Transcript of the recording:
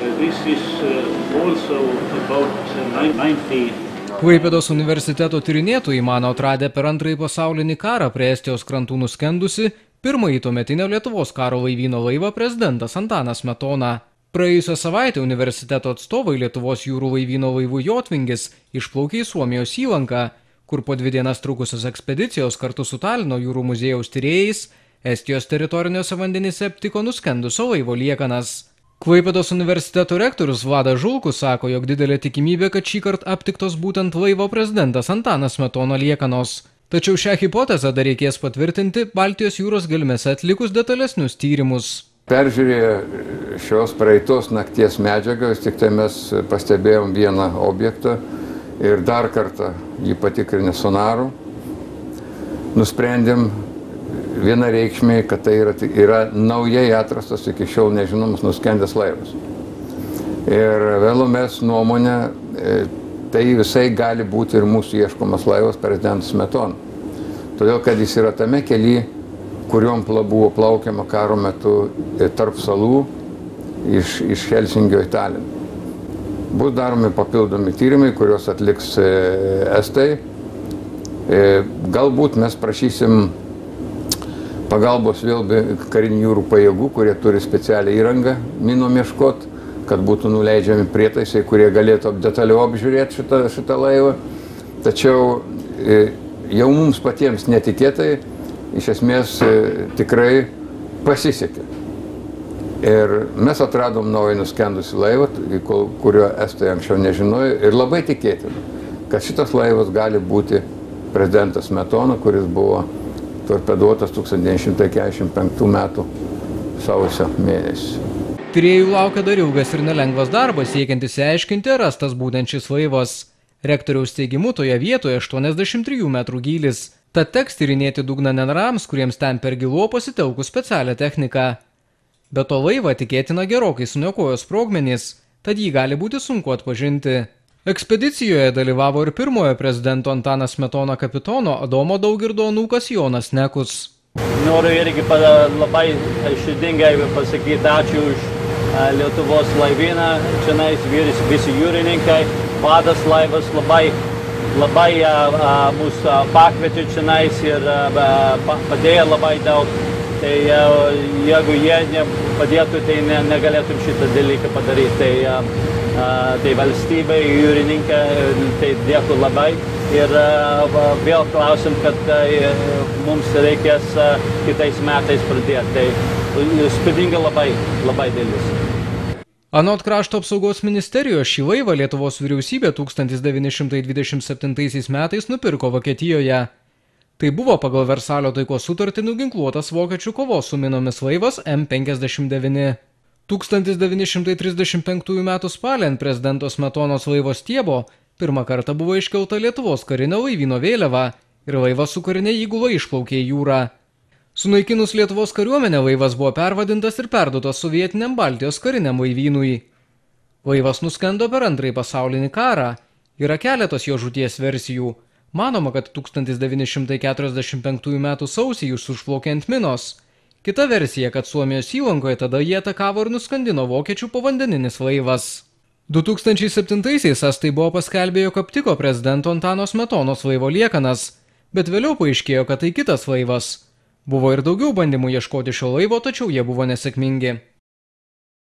This is also about 90. Klaipėdos universiteto tyrinėtojai mano atradę per Antrąjį pasaulinį karą prie Estijos krantų nuskendusi pirmąjį tuometinio Lietuvos karo laivyno laivą prezidentas Antanas Smetona. Praėjusią savaitę universiteto atstovai Lietuvos jūrų laivyno laivu Jotvingis išplaukė į Suomijos įlanką, kur po 2 dienas trukusios ekspedicijos kartu su Talino jūrų muziejaus tyrėjais Estijos teritoriniuose vandenyse aptiko nuskendusio laivo liekanas. Klaipėdos universiteto rektorius Vladas Žulkus sako, jog didelė tikimybė, kad šį kartą aptiktos būtent laivo prezidentas Antanas Smetona liekanos. Tačiau šią hipotezę dar reikės patvirtinti Baltijos jūros gelmėse atlikus detalesnius tyrimus. Peržiūrėję šios praeitos nakties medžiagą, tik tai mes pastebėjom vieną objektą ir dar kartą jį patikrinę sonaru. Nusprendėm vienareikšmiai, kad tai yra naujai atrastas iki šiol nežinomas nuskendęs laivas. Ir vėliau mes nuomonę, tai visai gali būti ir mūsų ieškomas laivas prezidentas Smetona. Todėl, kad jis yra tame kely, kuriuom buvo plaukiama karo metu tarp salų iš Helsingio į Taliną. Bus daromi papildomi tyrimai, kuriuos atliks estai. Galbūt mes prašysim pagalbos vėl karinių jūrų pajėgų, kurie turi specialią įrangą minom ieškot, kad būtų nuleidžiami prietaisai, kurie galėtų detaliau apžiūrėti šitą laivą. Tačiau jau mums patiems netikėtai, iš esmės tikrai pasisekė. Ir mes atradom naują nuskendusį laivą, kurio estai anksčiau nežinojo, ir labai tikėtina, kad šitas laivas gali būti prezidentas Smetona, kuris buvo torpeduotas 1945 metų sausio mėnesį. Tyrėjų laukia dar ilgas ir nelengvas darbas, siekiant išsiaiškinti, rastas būtent šis laivas. Rektoriaus teigimu toje vietoje 83 metrų gylis. Tad teks tyrinėti dugną nenarams, kuriems ten per gilu pasitelkus specialią techniką. Be to laivą tikėtina gerokai suniokojo sprogmenys, tad jį gali būti sunku atpažinti. Ekspedicijoje dalyvavo ir pirmojo prezidento Antano Smetono kapitono Adomo Daugirdo anūkas Jonas Nekus. Noriu irgi labai širdingai pasakyti ačiū už Lietuvos laivyną, čionais visi jūrininkai, vadas laivas labai mūsų pakvietė čionais ir padėjo labai daug. Tai jeigu jie nepadėtų, tai negalėtum šitą dalyką padaryti. Tai valstybė, jūrininkai, tai dėkui labai. Ir vėl klausim, kad mums reikės kitais metais pradėti. Tai įspūdinga labai didelis. Anot Krašto apsaugos ministerijos šį laivą Lietuvos vyriausybė 1927 metais nupirko Vokietijoje. Tai buvo pagal Versalio taikos sutartį nuginkluotas vokiečių kovos su minomis laivas M59. 1935 m. spalį ant prezidento Smetonos laivo stiebo pirmą kartą buvo iškelta Lietuvos karinio laivyno vėliava ir laivas su karine įgula išplaukė į jūrą. Sunaikinus Lietuvos kariuomenę laivas buvo pervadintas ir perduotas sovietiniam Baltijos kariniam laivynui. Laivas nuskendo per Antrąjį pasaulinį karą. Yra keletas jo žūties versijų. Manoma, kad 1945 m. sausį jis užplaukė ant minos. Kita versija, kad Suomijos įlankoje tada jie atakavo ir nuskandino vokiečių povandeninis laivas. 2007-aisiais estai buvo paskelbę, jog aptiko prezidento Antano Smetonos laivo liekanas, bet vėliau paaiškėjo, kad tai kitas laivas. Buvo ir daugiau bandymų ieškoti šio laivo, tačiau jie buvo nesėkmingi.